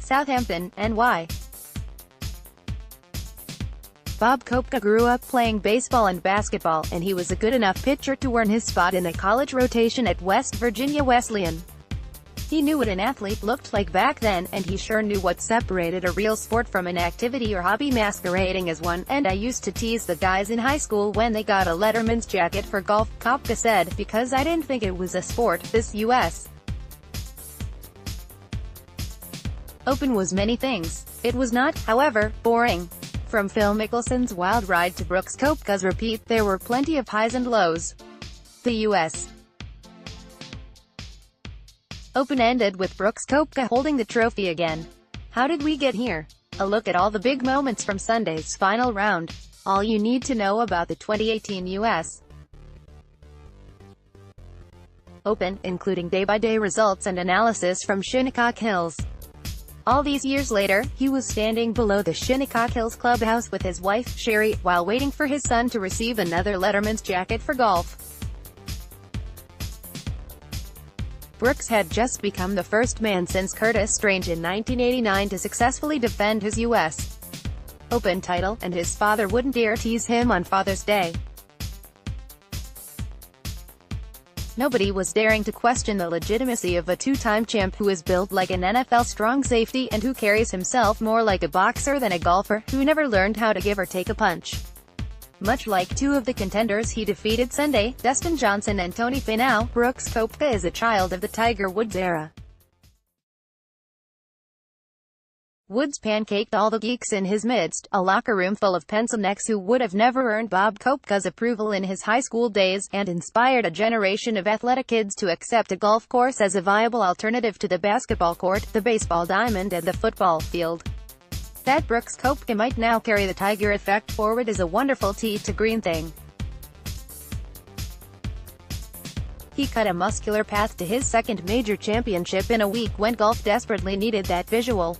Southampton, NY. Bob Koepka grew up playing baseball and basketball, and he was a good enough pitcher to earn his spot in the college rotation at West Virginia Wesleyan. He knew what an athlete looked like back then, and he sure knew what separated a real sport from an activity or hobby, masquerading as one. And I used to tease the guys in high school when they got a letterman's jacket for golf, Koepka said, because I didn't think it was a sport. This U.S. Open was many things. It was not, however, boring. From Phil Mickelson's wild ride to Brooks Koepka's repeat, there were plenty of highs and lows. The U.S. Open ended with Brooks Koepka holding the trophy again. How did we get here? A look at all the big moments from Sunday's final round. All you need to know about the 2018 U.S. Open, including day-by-day results and analysis from Shinnecock Hills. All these years later, he was standing below the Shinnecock Hills clubhouse with his wife, Sherry, while waiting for his son to receive another letterman's jacket for golf. Brooks had just become the first man since Curtis Strange in 1989 to successfully defend his U.S. Open title, and his father wouldn't dare tease him on Father's Day. Nobody was daring to question the legitimacy of a two-time champ who is built like an NFL strong safety and who carries himself more like a boxer than a golfer, who never learned how to give or take a punch. Much like two of the contenders he defeated Sunday, Dustin Johnson and Tony Finau, Brooks Koepka is a child of the Tiger Woods era. Woods pancaked all the geeks in his midst, a locker room full of pencil necks who would have never earned Bob Koepka's approval in his high school days, and inspired a generation of athletic kids to accept a golf course as a viable alternative to the basketball court, the baseball diamond and the football field. That Brooks Koepka might now carry the Tiger effect forward is a wonderful tee to green thing. He cut a muscular path to his second major championship in a week when golf desperately needed that visual.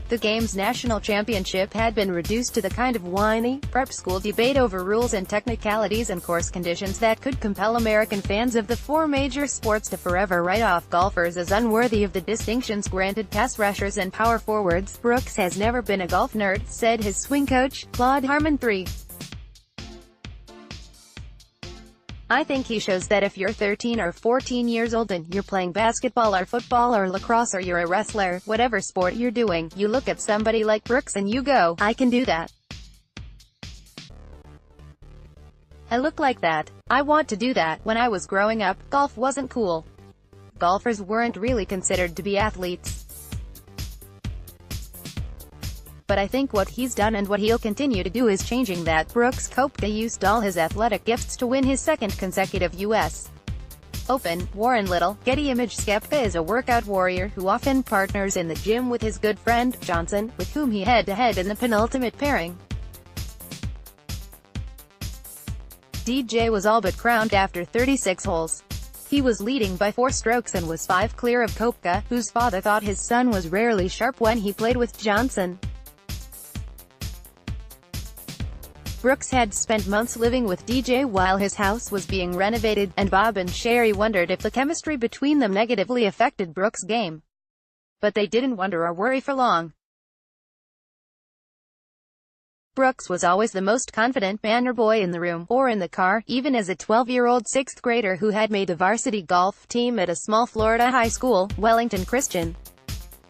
The game's national championship had been reduced to the kind of whiny, prep school debate over rules and technicalities and course conditions that could compel American fans of the four major sports to forever write off golfers as unworthy of the distinctions granted pass rushers and power forwards. Brooks has never been a golf nerd, said his swing coach, Claude Harmon III. I think he shows that if you're 13 or 14 years old and you're playing basketball or football or lacrosse or you're a wrestler, whatever sport you're doing, you look at somebody like Brooks and you go, I can do that. I look like that. I want to do that. When I was growing up, golf wasn't cool. Golfers weren't really considered to be athletes. But I think what he's done and what he'll continue to do is changing that. Brooks Koepka used all his athletic gifts to win his second consecutive U.S. Open. Warren Little, Getty Images. Koepka is a workout warrior who often partners in the gym with his good friend, Johnson, with whom he head-to-head in the penultimate pairing. DJ was all but crowned after 36 holes. He was leading by 4 strokes and was 5 clear of Koepka, whose father thought his son was rarely sharp when he played with Johnson. Brooks had spent months living with DJ while his house was being renovated, and Bob and Sherry wondered if the chemistry between them negatively affected Brooks' game. But they didn't wonder or worry for long. Brooks was always the most confident man or boy in the room, or in the car, even as a 12-year-old 6th grader who had made the varsity golf team at a small Florida high school, Wellington Christian.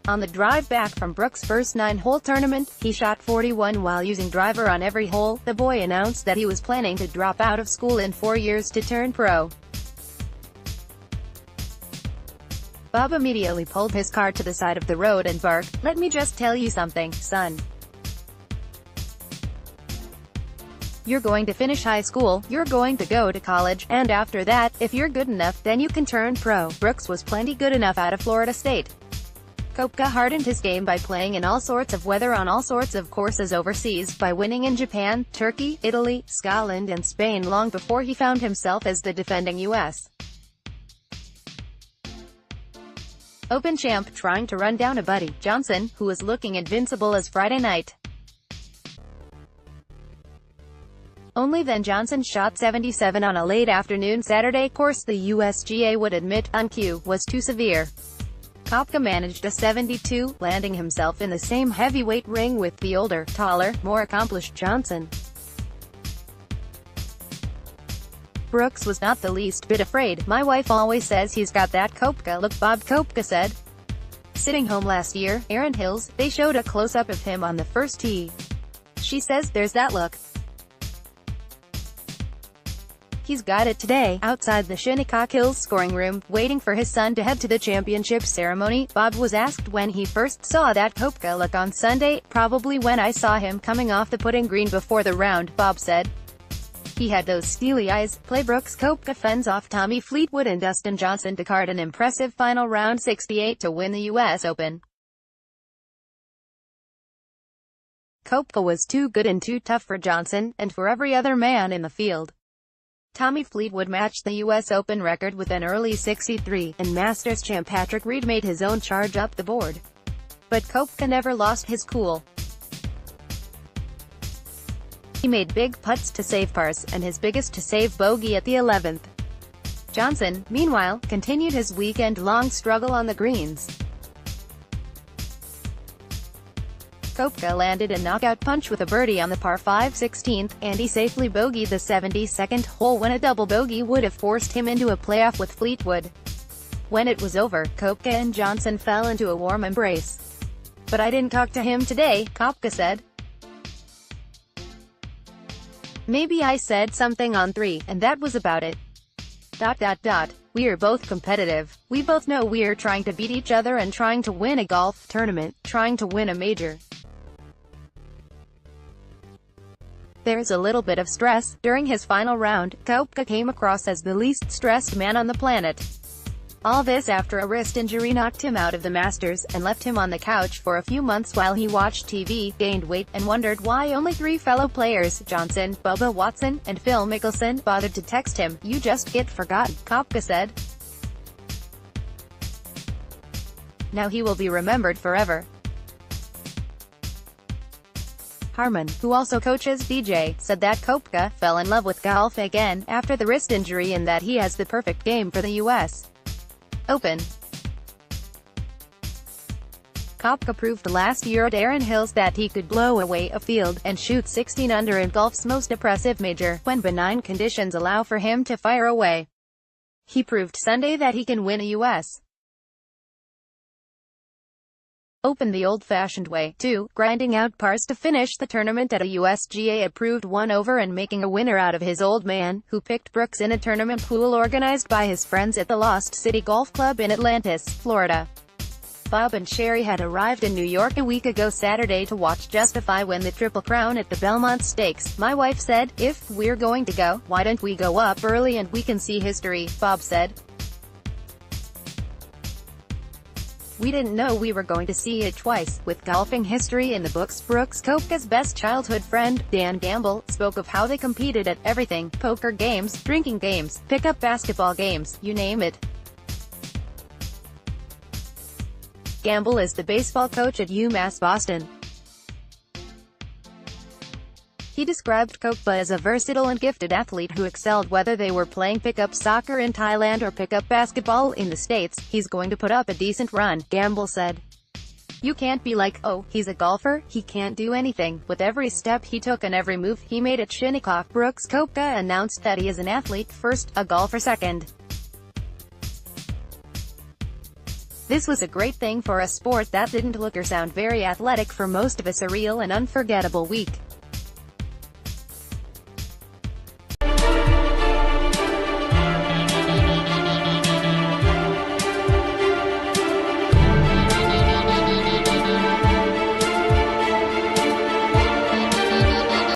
On the drive back from Brooks' first 9-hole tournament, he shot 41 while using driver on every hole. The boy announced that he was planning to drop out of school in 4 years to turn pro. Bob immediately pulled his car to the side of the road and barked, "Let me just tell you something, son. You're going to finish high school, you're going to go to college, and after that, if you're good enough, then you can turn pro." Brooks was plenty good enough out of Florida State. Koepka hardened his game by playing in all sorts of weather on all sorts of courses overseas, by winning in Japan, Turkey, Italy, Scotland and Spain long before he found himself as the defending U.S. Open champ trying to run down a buddy, Johnson, who was looking invincible as Friday night. Only then Johnson shot 77 on a late afternoon Saturday course the USGA would admit, on cue, was too severe. Koepka managed a 72, landing himself in the same heavyweight ring with the older, taller, more accomplished Johnson. Brooks was not the least bit afraid. "My wife always says he's got that Koepka look," Bob Koepka said. Sitting home last year, Erin Hills, they showed a close-up of him on the first tee. She says there's that look. He's got it today, outside the Shinnecock Hills scoring room, waiting for his son to head to the championship ceremony. Bob was asked when he first saw that Koepka look on Sunday. "Probably when I saw him coming off the putting green before the round," Bob said. He had those steely eyes. Play Brooks Koepka fends off Tommy Fleetwood and Dustin Johnson to card an impressive final round 68 to win the U.S. Open. Koepka was too good and too tough for Johnson, and for every other man in the field. Tommy Fleetwood matched the U.S. Open record with an early 63, and Masters champ Patrick Reed made his own charge up the board. But Koepka never lost his cool. He made big putts to save pars, and his biggest to save bogey at the 11th. Johnson, meanwhile, continued his weekend-long struggle on the greens. Koepka landed a knockout punch with a birdie on the par 5 16th, and he safely bogeyed the 72nd hole when a double bogey would have forced him into a playoff with Fleetwood. When it was over, Koepka and Johnson fell into a warm embrace. "But I didn't talk to him today," Koepka said. "Maybe I said something on 3, and that was about it. We're both competitive. We both know we're trying to beat each other and trying to win a golf tournament, trying to win a major. There's a little bit of stress." During his final round, Koepka came across as the least stressed man on the planet. All this after a wrist injury knocked him out of the Masters, and left him on the couch for a few months while he watched TV, gained weight, and wondered why only 3 fellow players, Johnson, Bubba Watson, and Phil Mickelson, bothered to text him. "You just get forgotten," Koepka said. "Now he will be remembered forever." Harmon, who also coaches DJ, said that Koepka fell in love with golf again after the wrist injury and that he has the perfect game for the U.S. Open. Koepka proved last year at Erin Hills that he could blow away a field, and shoot 16 under in golf's most oppressive major, when benign conditions allow for him to fire away. He proved Sunday that he can win a U.S. Open the old-fashioned way, too, grinding out pars to finish the tournament at a USGA-approved one-over and making a winner out of his old man, who picked Brooks in a tournament pool organized by his friends at the Lost City Golf Club in Atlantis, Florida. Bob and Sherry had arrived in New York a week ago Saturday to watch Justify win the Triple Crown at the Belmont Stakes. "My wife said, if we're going to go, why don't we go up early and we can see history," Bob said. "We didn't know we were going to see it twice." With golfing history in the books, Brooks Koepka's best childhood friend, Dan Gamble, spoke of how they competed at everything: poker games, drinking games, pickup basketball games, you name it. Gamble is the baseball coach at UMass Boston. He described Koepka as a versatile and gifted athlete who excelled whether they were playing pickup soccer in Thailand or pickup basketball in the States. "He's going to put up a decent run," Gamble said. "You can't be like, oh, he's a golfer, he can't do anything." With every step he took and every move he made at Shinnecock, Brooks Koepka announced that he is an athlete first, a golfer second. "This was a great thing for a sport that didn't look or sound very athletic for most of us, a real and unforgettable week.